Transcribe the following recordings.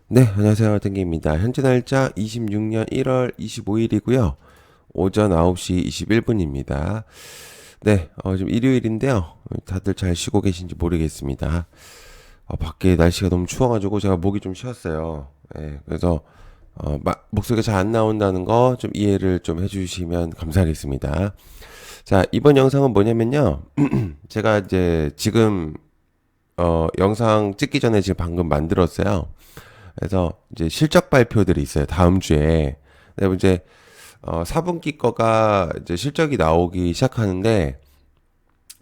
네, 안녕하세요. 땡기입니다. 현재 날짜 26년 1월 25일이고요. 오전 9시 21분입니다. 네, 지금 일요일인데요. 다들 잘 쉬고 계신지 모르겠습니다. 밖에 날씨가 너무 추워가지고 제가 목이 좀 쉬었어요. 예, 그래서 목소리가 잘 안 나온다는 거 좀 이해를 좀 해주시면 감사하겠습니다. 자, 이번 영상은 뭐냐면요. 제가 이제 지금 영상 찍기 전에 지금 방금 만들었어요. 그래서 이제 실적 발표들이 있어요. 다음 주에. 근데 이제 4분기 거가 이제 실적이 나오기 시작하는데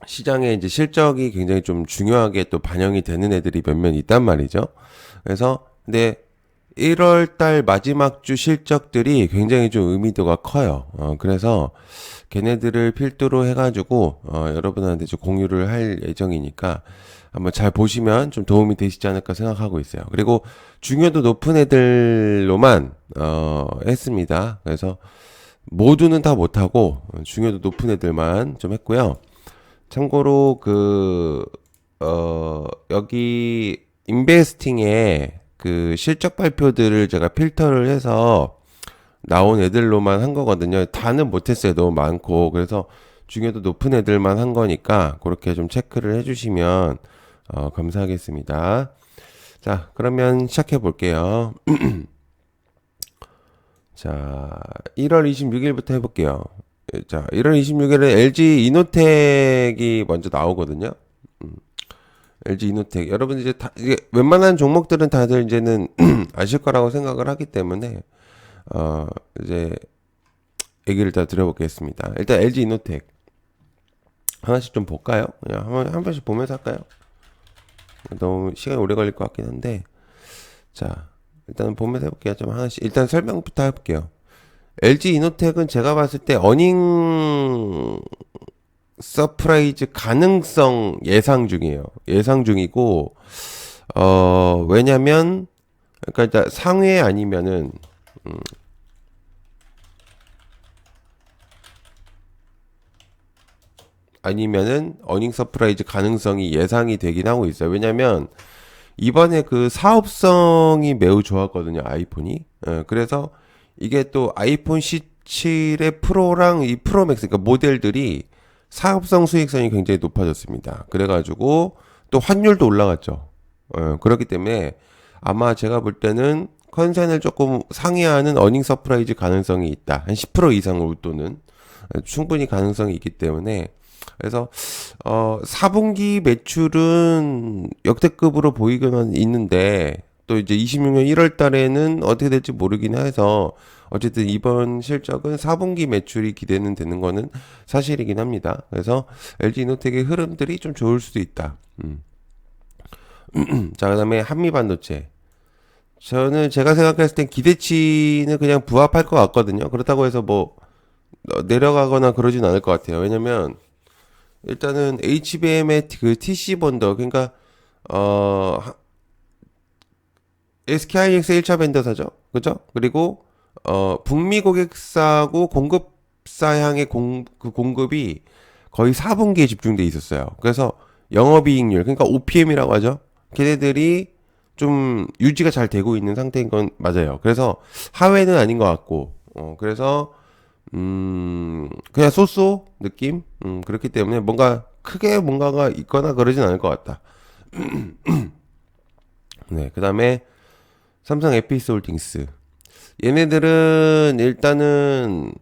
시장에 이제 실적이 굉장히 좀 중요하게 또 반영이 되는 애들이 몇몇 있단 말이죠. 그래서 근데 1월 달 마지막 주 실적들이 굉장히 좀 의미도가 커요. 그래서 걔네들을 필두로 해가지고 여러분한테 좀 공유를 할 예정이니까 한번 잘 보시면 좀 도움이 되시지 않을까 생각하고 있어요. 그리고 중요도 높은 애들로만 했습니다. 그래서 모두는 다 못하고 중요도 높은 애들만 좀 했고요. 참고로 여기 인베스팅에 그 실적 발표들을 제가 필터를 해서 나온 애들로만 한 거거든요. 다는 못했어요. 너무 많고. 그래서 중요도 높은 애들만 한 거니까 그렇게 좀 체크를 해주시면 감사하겠습니다. 자, 그러면 시작해 볼게요. 자, 1월 26일부터 해볼게요. 자, 1월 26일에 LG 이노텍이 먼저 나오거든요. LG 이노텍. 여러분 이제 이게 웬만한 종목들은 다들 이제는 아실 거라고 생각을 하기 때문에, 어, 이제 얘기를 다 드려보겠습니다. 일단 LG 이노텍. 하나씩 좀 볼까요? 그냥 한 번씩 보면서 할까요? 너무 시간이 오래 걸릴 것 같긴 한데. 자, 일단 보면서 해볼게요. 좀 하나씩. 일단 설명부터 해볼게요. LG 이노텍은 제가 봤을 때 어닝 서프라이즈 가능성 예상 중이에요. 예상 중이고, 왜냐면, 그러니까 일단 상회 아니면은, 아니면은 어닝 서프라이즈 가능성이 예상이 되긴 하고 있어요. 왜냐면, 이번에 그 사업성이 매우 좋았거든요. 아이폰이. 그래서 이게 또 아이폰 17의 프로랑 이 프로 맥스, 그러니까 모델들이 사업성 수익성이 굉장히 높아졌습니다. 그래가지고 또 환율도 올라갔죠. 그렇기 때문에 아마 제가 볼 때는 컨센을 조금 상회하는 어닝 서프라이즈 가능성이 있다. 한 10% 이상을 웃도는 충분히 가능성이 있기 때문에 그래서 4분기 매출은 역대급으로 보이고는 있는데 또 이제 26년 1월 달에는 어떻게 될지 모르긴 해서 어쨌든 이번 실적은 4분기 매출이 기대는 되는 거는 사실이긴 합니다. 그래서 LG이노텍의 흐름들이 좀 좋을 수도 있다. 자, 그다음에 한미반도체. 저는 제가 생각했을 땐 기대치는 그냥 부합할 것 같거든요. 그렇다고 해서 뭐 내려가거나 그러진 않을 것 같아요. 왜냐면 일단은 HBM의 그 TC 본더, 그러니까 어 SKIX 1차 벤더사죠, 그죠? 그리고 북미 고객사고 공급사 향의 그 공급이 거의 4분기에 집중돼 있었어요. 그래서 영업이익률, 그러니까 OPM이라고 하죠. 걔네들이 좀 유지가 잘 되고 있는 상태인 건 맞아요. 그래서 하회는 아닌 것 같고, 그래서 그냥 쏘쏘 느낌? 그렇기 때문에 뭔가 크게 뭔가가 있거나 그러진 않을 것 같다. 네, 그 다음에 삼성 에피스 홀딩스. 얘네들은 일단은,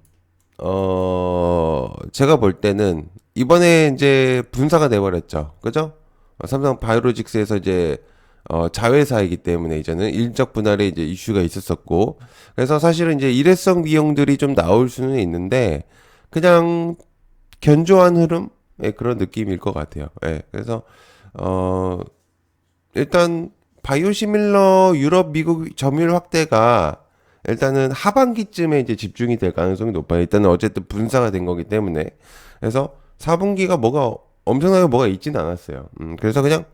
제가 볼 때는 이번에 이제 분사가 돼버렸죠. 그죠? 삼성 바이오로직스에서 이제 자회사이기 때문에 이제는 일적 분할에 이제 이슈가 있었었고, 그래서 사실은 이제 일회성 비용들이 좀 나올 수는 있는데 그냥 견조한 흐름, 그런 느낌일 것 같아요. 예, 그래서 어 일단 바이오시밀러 유럽 미국 점유율 확대가 일단은 하반기쯤에 이제 집중이 될 가능성이 높아요. 일단은 어쨌든 분사가 된 거기 때문에. 그래서 4분기가 뭐가 엄청나게 뭐가 있지는 않았어요. 그래서 그냥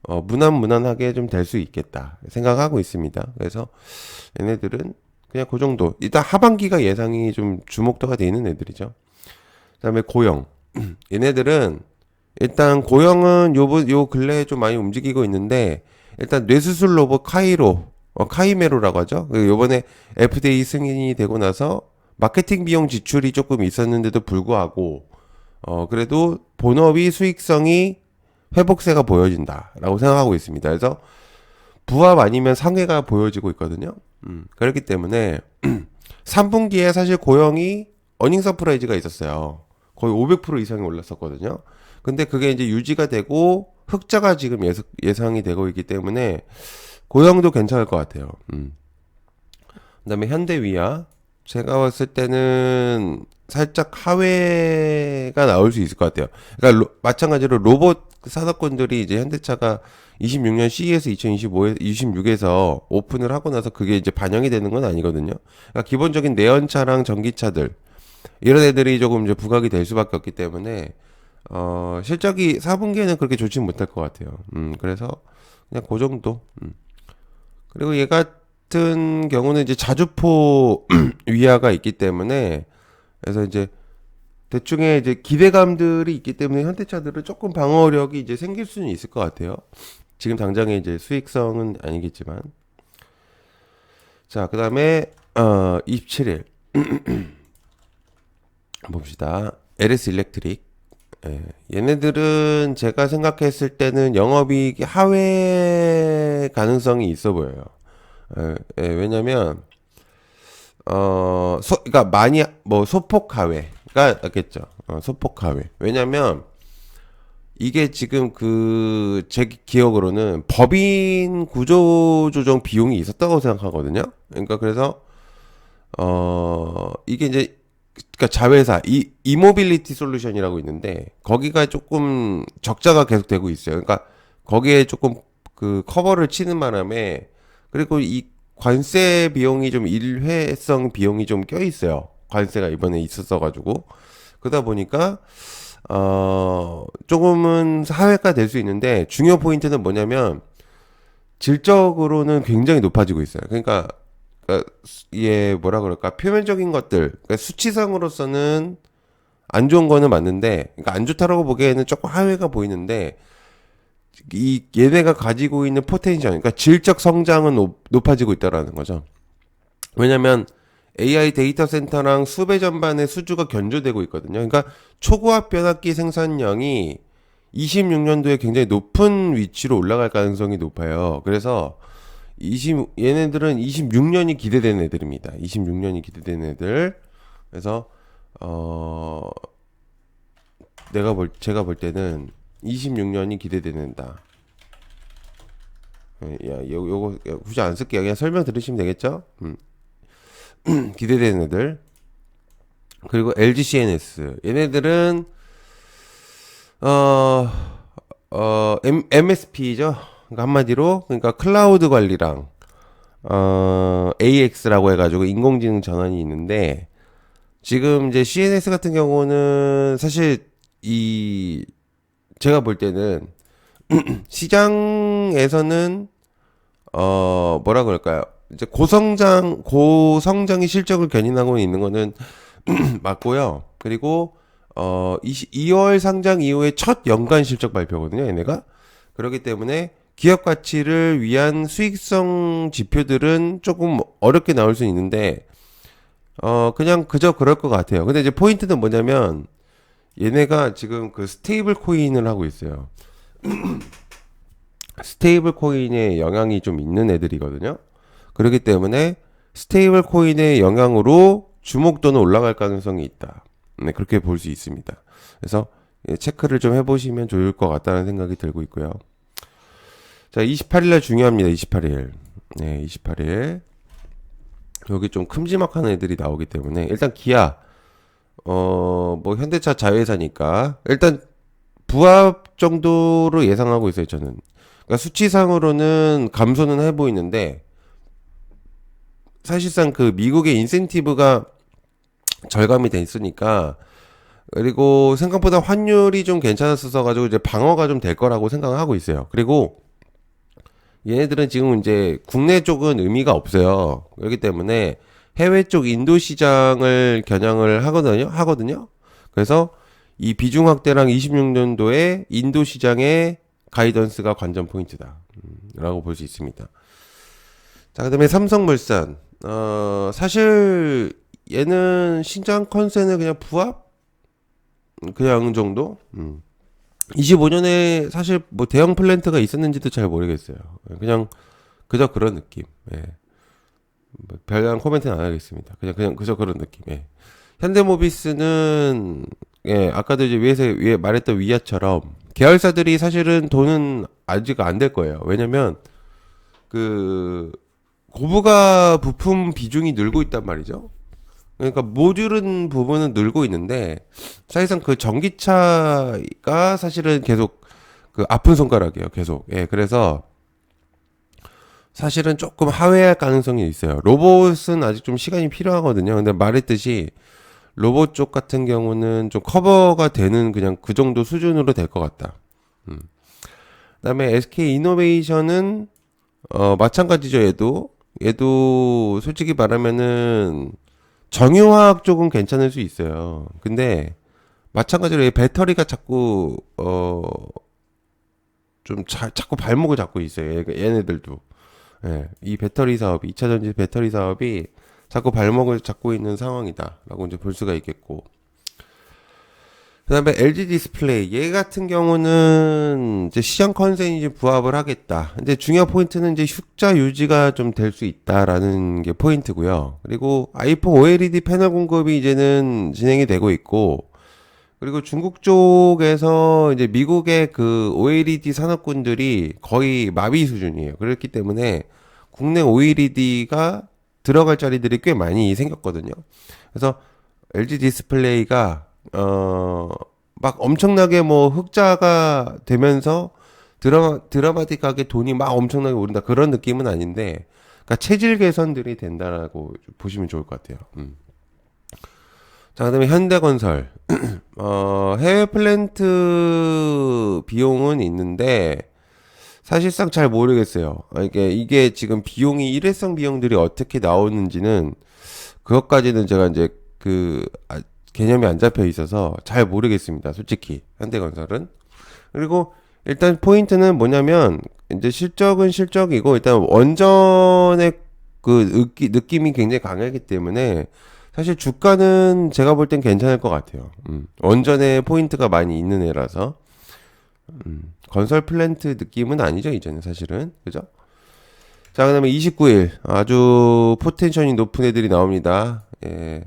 무난무난하게 좀 될 수 있겠다 생각하고 있습니다. 그래서 얘네들은 그냥 그 정도. 일단 하반기가 예상이 좀 주목도가 되는 애들이죠. 그다음에 고영. 얘네들은 일단 고영은 요 근래에 좀 많이 움직이고 있는데 일단 뇌수술 로봇 카이로 카이메로라고 하죠. 요번에 FDA 승인이 되고 나서 마케팅 비용 지출이 조금 있었는데도 불구하고 그래도 본업이 수익성이 회복세가 보여진다라고 생각하고 있습니다. 그래서 부합 아니면 상회가 보여지고 있거든요. 그렇기 때문에 3분기에 사실 고영이 어닝 서프라이즈가 있었어요. 거의 500% 이상이 올랐었거든요. 근데 그게 이제 유지가 되고 흑자가 지금 예상이 되고 있기 때문에 고영도 괜찮을 것 같아요. 그다음에 현대위아 제가 봤을 때는 살짝 하회가 나올 수 있을 것 같아요. 그러니까 마찬가지로 로봇 산업군들이 이제 현대차가 26년 CES 2025에 26에서 오픈을 하고 나서 그게 이제 반영이 되는 건 아니거든요. 그러니까 기본적인 내연차랑 전기차들 이런 애들이 조금 이제 부각이 될 수밖에 없기 때문에 실적이 4분기에는 그렇게 좋지 못할 것 같아요. 그래서 그냥 그 정도. 그리고 얘 같은 경우는 이제 자주포 위아가 있기 때문에 그래서 이제 대충의 이제 기대감들이 있기 때문에 현대차들은 조금 방어력이 이제 생길 수는 있을 것 같아요. 지금 당장의 이제 수익성은 아니겠지만. 자, 그 다음에, 27일. 봅시다. LS 일렉트릭. 예, 얘네들은 제가 생각했을 때는 영업이익 하회 가능성이 있어 보여요. 왜냐면, 그러니까 많이, 뭐, 소폭 하회가 낫겠죠. 소폭 하회. 왜냐면, 이게 지금 제 기억으로는 법인 구조조정 비용이 있었다고 생각하거든요. 그러니까 그래서, 이게 이제, 그러니까 자회사, 이모빌리티 솔루션이라고 있는데, 거기가 조금 적자가 계속 되고 있어요. 그러니까 거기에 조금 그 커버를 치는 바람에, 그리고 이 관세 비용이 좀 일회성 비용이 좀 껴 있어요. 관세가 이번에 있었어가지고. 그러다 보니까, 조금은 하회가 될 수 있는데 중요 포인트는 뭐냐면 질적으로는 굉장히 높아지고 있어요. 그러니까 이게 뭐라 그럴까 표면적인 것들 그러니까 수치상으로서는 안 좋은 거는 맞는데 그러니까 안 좋다라고 보기에는 조금 하회가 보이는데 이 얘네가 가지고 있는 포텐셜 그러니까 질적 성장은 높아지고 있다라는 거죠. 왜냐면 AI 데이터 센터랑 수배 전반의 수주가 견조되고 있거든요. 그러니까 초고압 변압기 생산량이 26년도에 굉장히 높은 위치로 올라갈 가능성이 높아요. 그래서 얘네들은 26년이 기대되는 애들입니다. 26년이 기대되는 애들. 그래서 제가 볼 때는 26년이 기대되는다. 요거 굳이 안 쓸게요. 그냥 설명 들으시면 되겠죠? 기대되는 애들. 그리고 LG CNS. 얘네들은, MSP죠. 그러니까 한마디로, 그러니까 클라우드 관리랑, AX라고 해가지고 인공지능 전환이 있는데, 지금 이제 CNS 같은 경우는 사실 제가 볼 때는 시장에서는, 뭐라 그럴까요? 이제 고성장이 실적을 견인하고 있는 거는 맞고요. 그리고 2월 상장 이후에 첫 연간 실적 발표거든요, 얘네가. 그렇기 때문에 기업 가치를 위한 수익성 지표들은 조금 어렵게 나올 수 있는데 그냥 그저 그럴 것 같아요. 근데 이제 포인트는 뭐냐면 얘네가 지금 그 스테이블 코인을 하고 있어요. 스테이블 코인에 영향이 좀 있는 애들이거든요. 그렇기 때문에 스테이블 코인의 영향으로 주목도는 올라갈 가능성이 있다. 네, 그렇게 볼 수 있습니다. 그래서 체크를 좀 해보시면 좋을 것 같다는 생각이 들고 있고요. 자, 28일날 중요합니다. 28일. 네, 28일. 여기 좀 큼지막한 애들이 나오기 때문에 일단 기아, 뭐 현대차 자회사니까 일단 부합 정도로 예상하고 있어요. 저는. 그러니까 수치상으로는 감소는 해 보이는데. 사실상 그 미국의 인센티브가 절감이 돼 있으니까 그리고 생각보다 환율이 좀 괜찮았어 가지고 이제 방어가 좀 될 거라고 생각을 하고 있어요. 그리고 얘네들은 지금 이제 국내 쪽은 의미가 없어요. 그렇기 때문에 해외 쪽 인도 시장을 겨냥을 하거든요. 그래서 이 비중 확대랑 26년도에 인도 시장의 가이던스가 관전 포인트다. 라고 볼 수 있습니다. 자, 그다음에 삼성물산. 사실 얘는 신장 컨센은 그냥 부합? 그냥 정도? 25년에 사실 뭐 대형 플랜트가 있었는지도 잘 모르겠어요. 그냥 그저 그런 느낌. 예. 뭐 별다른 코멘트는 안 하겠습니다. 그냥 그저 그런 느낌. 예. 현대모비스는 예, 아까도 이제 위에 말했던 위아처럼 계열사들이 사실은 돈은 아직 안 될 거예요. 왜냐면 그 고부가 부품 비중이 늘고 있단 말이죠. 그러니까 모듈은 부분은 늘고 있는데 사실상 그 전기차가 사실은 계속 그 아픈 손가락이에요. 계속. 예, 그래서 사실은 조금 하회할 가능성이 있어요. 로봇은 아직 좀 시간이 필요하거든요. 근데 말했듯이 로봇 쪽 같은 경우는 좀 커버가 되는 그냥 그 정도 수준으로 될 것 같다. 그다음에 SK 이노베이션은 마찬가지죠. 얘도 솔직히 말하면은 정유화학 쪽은 괜찮을 수 있어요. 근데 마찬가지로 얘 배터리가 자꾸 자꾸 발목을 잡고 있어요. 얘네들도. 예, 이 배터리 사업이 2차 전지 배터리 사업이 자꾸 발목을 잡고 있는 상황이다라고 이제 볼 수가 있겠고. 그다음에 LG 디스플레이 얘 같은 경우는 이제 시장 컨센이 이제 부합을 하겠다. 근데 중요한 포인트는 이제 흑자 유지가 좀 될 수 있다라는 게 포인트고요. 그리고 아이폰 OLED 패널 공급이 이제는 진행이 되고 있고, 그리고 중국 쪽에서 이제 미국의 그 OLED 산업군들이 거의 마비 수준이에요. 그렇기 때문에 국내 OLED가 들어갈 자리들이 꽤 많이 생겼거든요. 그래서 LG 디스플레이가 막 엄청나게 뭐 흑자가 되면서 드라마틱하게 돈이 막 엄청나게 오른다 그런 느낌은 아닌데, 그러니까 체질 개선들이 된다라고 보시면 좋을 것 같아요. 자, 그다음에 현대건설. 해외 플랜트 비용은 있는데 사실상 잘 모르겠어요. 이게 지금 비용이 일회성 비용들이 어떻게 나오는지는 그것까지는 제가 이제 개념이 안 잡혀 있어서 잘 모르겠습니다. 솔직히 현대건설은. 그리고 일단 포인트는 뭐냐면 이제 실적은 실적이고 일단 원전의 그 느낌이 굉장히 강하기 때문에 사실 주가는 제가 볼 땐 괜찮을 것 같아요. 원전에 포인트가 많이 있는 애라서. 건설 플랜트 느낌은 아니죠, 이제는 사실은. 그죠? 자, 그 다음에 29일. 아주 포텐션이 높은 애들이 나옵니다. 예.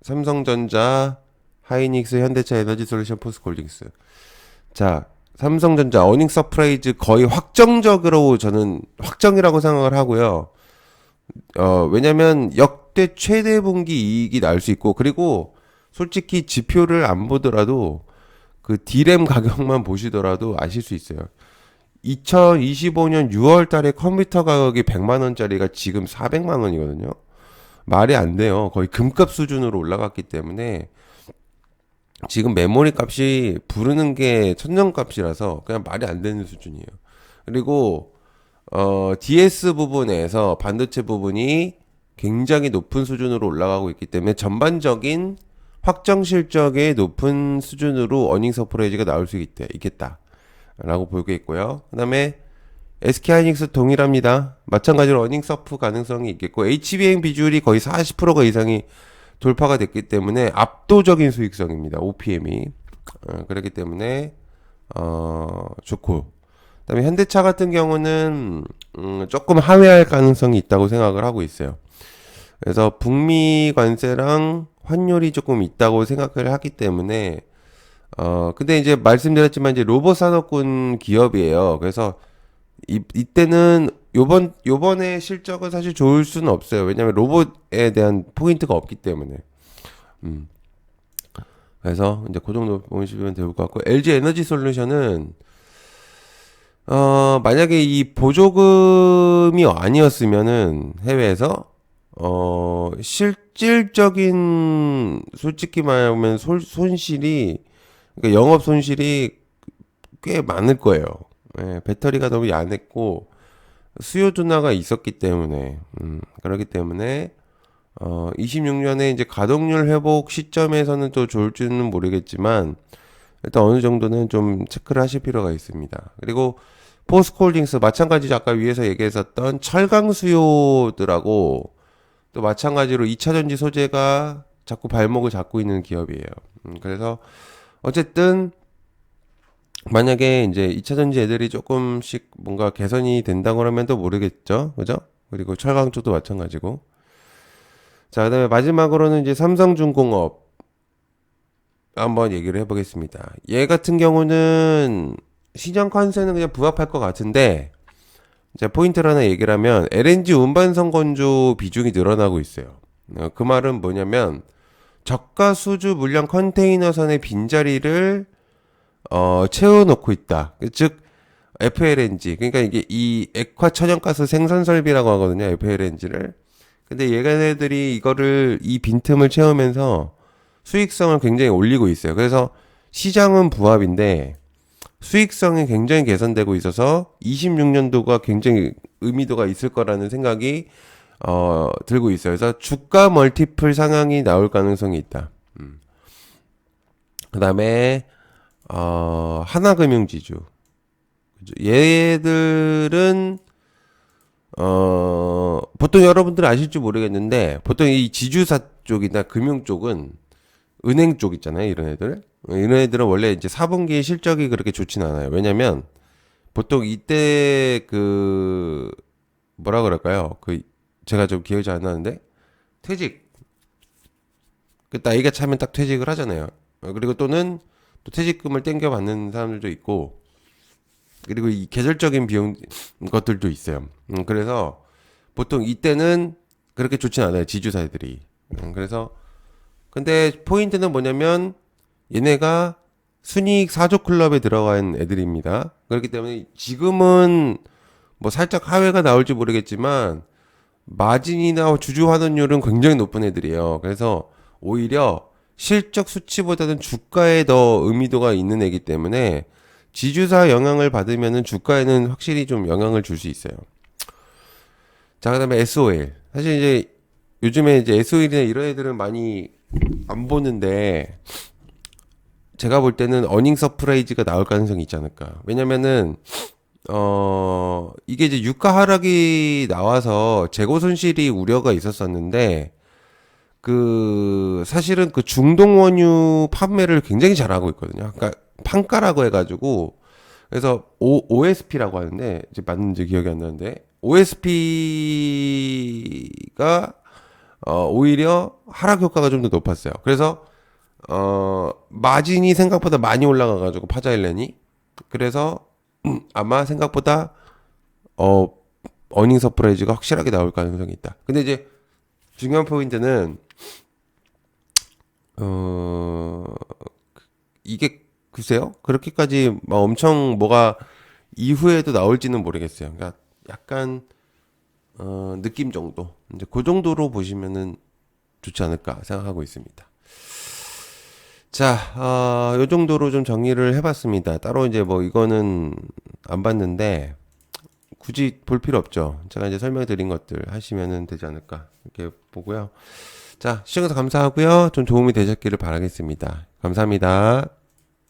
삼성전자, 하이닉스, 현대차, 에너지솔루션, 포스코홀딩스. 자, 삼성전자 어닝 서프라이즈 거의 확정적으로 저는 확정이라고 생각을 하고요. 왜냐면 역대 최대 분기 이익이 날 수 있고, 그리고 솔직히 지표를 안 보더라도 그 D램 가격만 보시더라도 아실 수 있어요. 2025년 6월 달에 컴퓨터 가격이 100만 원짜리가 지금 400만 원이거든요. 말이 안 돼요. 거의 금값 수준으로 올라갔기 때문에 지금 메모리 값이 부르는 게 천정값이라서 그냥 말이 안 되는 수준이에요. 그리고 DS 부분에서 반도체 부분이 굉장히 높은 수준으로 올라가고 있기 때문에 전반적인 확정 실적의 높은 수준으로 어닝 서프라이즈가 나올 수 있겠다라고 보고 있고요. 그다음에 SK하이닉스 동일합니다. 마찬가지로 어닝 서프 가능성이 있겠고, HBM 비율이 거의 40%가 이상이 돌파가 됐기 때문에 압도적인 수익성입니다. OPM이. 그렇기 때문에 좋고. 그다음에 현대차 같은 경우는 조금 하회할 가능성이 있다고 생각을 하고 있어요. 그래서 북미 관세랑 환율이 조금 있다고 생각을 하기 때문에 근데 이제 말씀드렸지만 이제 로봇 산업군 기업이에요. 그래서 이때는 요번에 실적은 사실 좋을 수는 없어요. 왜냐면 로봇에 대한 포인트가 없기 때문에. 그래서 이제 그 정도 보시면 될 것 같고, LG 에너지 솔루션은 만약에 이 보조금이 아니었으면은 해외에서 실질적인 솔직히 말하면 손실이, 그러니까 영업 손실이 꽤 많을 거예요. 예, 배터리가 너무 얇았고 수요 둔화가 있었기 때문에 그렇기 때문에 26년에 이제 가동률 회복 시점에서는 또 좋을지는 모르겠지만 일단 어느 정도는 좀 체크를 하실 필요가 있습니다. 그리고 포스코홀딩스 마찬가지로 아까 위에서 얘기했었던 철강 수요들하고 또 마찬가지로 2차전지 소재가 자꾸 발목을 잡고 있는 기업이에요. 그래서 어쨌든 만약에 이제 2차전지 애들이 조금씩 뭔가 개선이 된다고 하면 또 모르겠죠. 그죠? 그리고 철강 쪽도 마찬가지고. 자, 그다음에 마지막으로는 이제 삼성중공업 한번 얘기를 해보겠습니다. 얘 같은 경우는 시장 컨센은 그냥 부합할 것 같은데, 자, 포인트를 하나 얘기를 하면 LNG 운반선 건조 비중이 늘어나고 있어요. 그 말은 뭐냐면 저가 수주 물량 컨테이너선의 빈자리를 채워놓고 있다. 즉 FLNG, 그러니까 이게 이 액화 천연가스 생산 설비라고 하거든요. FLNG를. 근데 얘네들이 이거를 이 빈틈을 채우면서 수익성을 굉장히 올리고 있어요. 그래서 시장은 부합인데 수익성이 굉장히 개선되고 있어서 26년도가 굉장히 의미도가 있을 거라는 생각이 들고 있어요. 그래서 주가 멀티플 상향이 나올 가능성이 있다. 그다음에 하나금융지주. 얘들은 보통 여러분들 아실지 모르겠는데 보통 이 지주사 쪽이나 금융 쪽은 은행 쪽 있잖아요. 이런 애들은 원래 이제 4분기 실적이 그렇게 좋진 않아요. 왜냐면 보통 이때 그 뭐라 그럴까요? 그 제가 좀 기억이 잘 안 나는데 퇴직 그 나이가 차면 딱 퇴직을 하잖아요. 그리고 또는 또 퇴직금을 땡겨 받는 사람들도 있고 그리고 이 계절적인 비용 것들도 있어요. 그래서 보통 이때는 그렇게 좋진 않아요. 지주사들이. 그래서 근데 포인트는 뭐냐면 얘네가 순이익 4조 클럽에 들어간 애들입니다. 그렇기 때문에 지금은 뭐 살짝 하회가 나올지 모르겠지만 마진이나 주주 환원율은 굉장히 높은 애들이에요. 그래서 오히려 실적 수치보다는 주가에 더 의미도가 있는 애기 때문에 지주사 영향을 받으면은 주가에는 확실히 좀 영향을 줄 수 있어요. 자, 그다음에 SOL. 사실 이제 요즘에 이제 SOL이나 이런 애들은 많이 안 보는데 제가 볼 때는 어닝 서프라이즈가 나올 가능성이 있지 않을까. 왜냐면은 이게 이제 유가 하락이 나와서 재고 손실이 우려가 있었었는데 그 사실은 그 중동 원유 판매를 굉장히 잘하고 있거든요. 그러니까 판가라고 해가지고 그래서 OSP라고 하는데 이제 맞는지 기억이 안 나는데 OSP가 오히려 하락 효과가 좀 더 높았어요. 그래서 마진이 생각보다 많이 올라가가지고 파자일렌이 그래서 아마 생각보다 어닝 서프라이즈가 확실하게 나올 가능성이 있다. 근데 이제 중요한 포인트는 이게 글쎄요 그렇게까지 막 엄청 뭐가 이후에도 나올지는 모르겠어요. 그러니까 약간 느낌 정도 이제 그 정도로 보시면은 좋지 않을까 생각하고 있습니다. 자, 요 정도로 좀 정리를 해봤습니다. 따로 이제 뭐 이거는 안 봤는데 굳이 볼 필요 없죠. 제가 이제 설명드린 것들 하시면은 되지 않을까 이렇게 보고요. 자, 시청해서 감사하고요. 좀 도움이 되셨기를 바라겠습니다. 감사합니다.